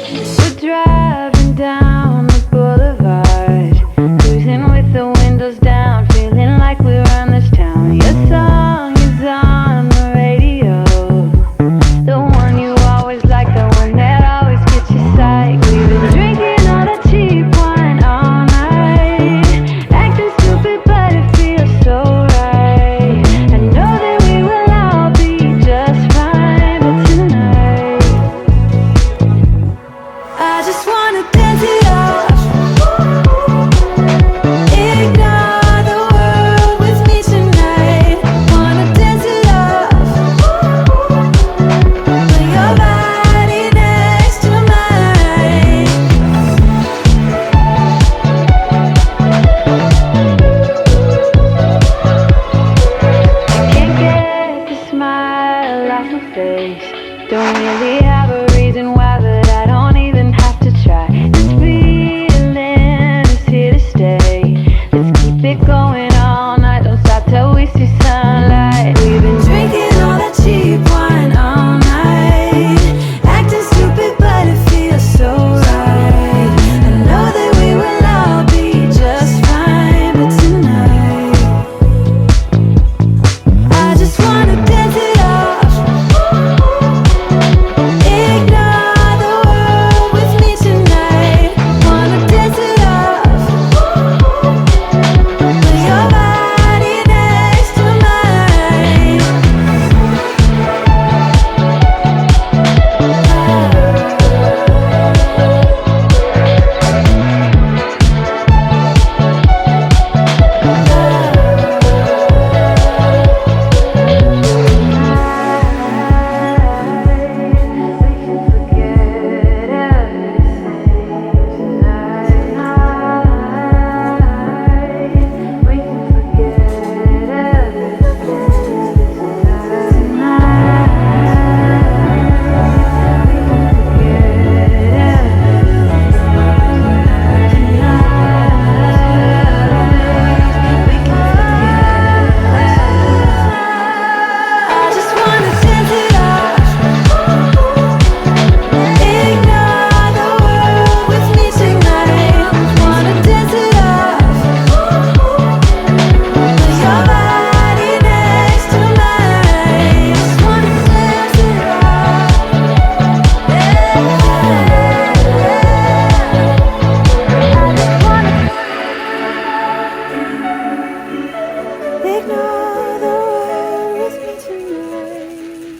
We're driving down the boulevard, cruising with the windows down, feeling like we run this town. Your song is on the radio, the one you always like, the one that always gets you psyched. We've been drinking all that cheap wine all night, acting stupid but it feels so right. I know that we will all be just fine, but tonight I just wanna dance it off. Ignore the world with me tonight. Wanna dance it off. Put your body next to mine. I can't get the smile off my face. Don't really have a reason why, but I don't even have to try. This feeling is here to stay. Let's keep it going all night. Don't stop till we see sunlight. We've been drinking all that cheap wine all night, acting stupid but it feels so right. I know that we will all be just fine, but tonight I just wanna dance it off. Ignore the world with me tonight. Wanna dance it off. Put your body next to mine. I just wanna dance it off. Ignore the world with me tonight. Wanna dance it off. Put your body next to mine. Just wanna dance it off. Ignore the world with me tonight.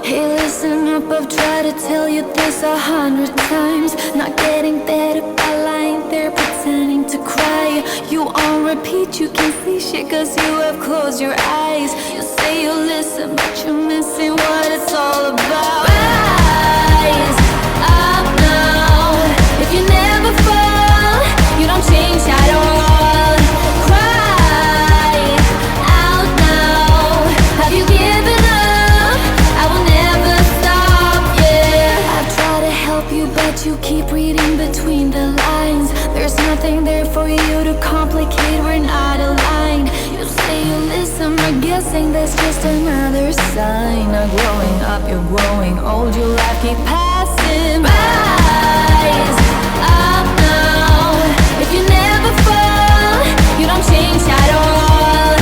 Hey, listen up, I've tried to tell you this 100 times. Not getting better by lying there pretending to cry. You on repeat, you can't see shit cause you have closed your eyes. You say you listen, but you're missing what it's all about. Rise up now. If you never fall, you don't change at all. Cry out now. Have you given up? I will never stop, yeah. I try to help you, but you keep reading between the lines. There's nothing there for you to complicate, we're not aligned. You say you listen, but guessing that's just another sign. Not growing up, you're growing old, your life keep passing. Rise up now. If you never fall, you don't change at all.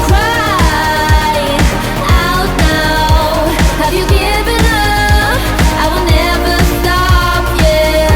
Cry out now. Have you given up? I will never stop, yeah.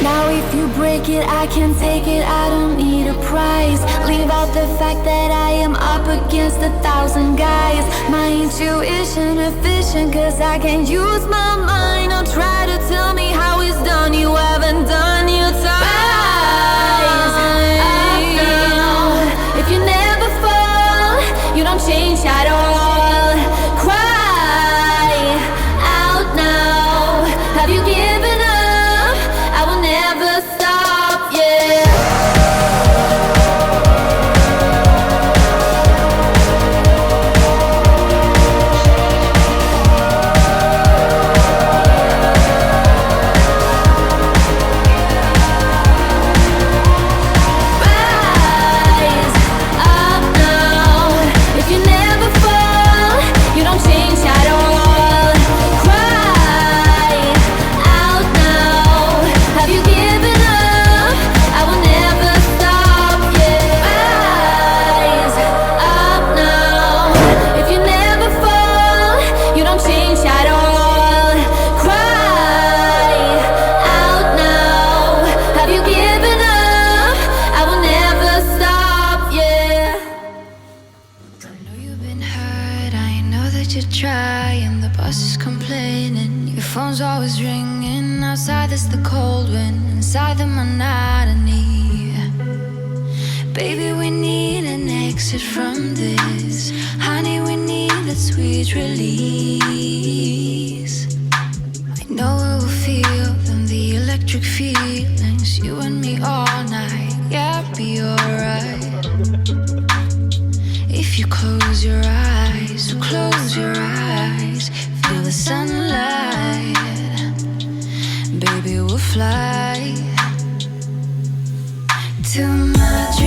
Now if you break it, I can take it, I don't need a prize. Leave out the fact that I am up against 1,000 guys. My intuition efficient cause I can't use my mind. Don't try to tell me how it's done, you haven't done your time. Rise up now. If you never fall, you don't change at all. Cry out now. Have you complaining. Your phone's always ringing. Outside there's the cold wind, inside the monotony. Baby, we need an exit from this. Honey, we need that sweet release. I know we will feel them, the electric feelings. You and me all night, yeah, be alright. If you close your eyes, so close your eyes. Feel the sunlight, baby, we'll fly to my dreams.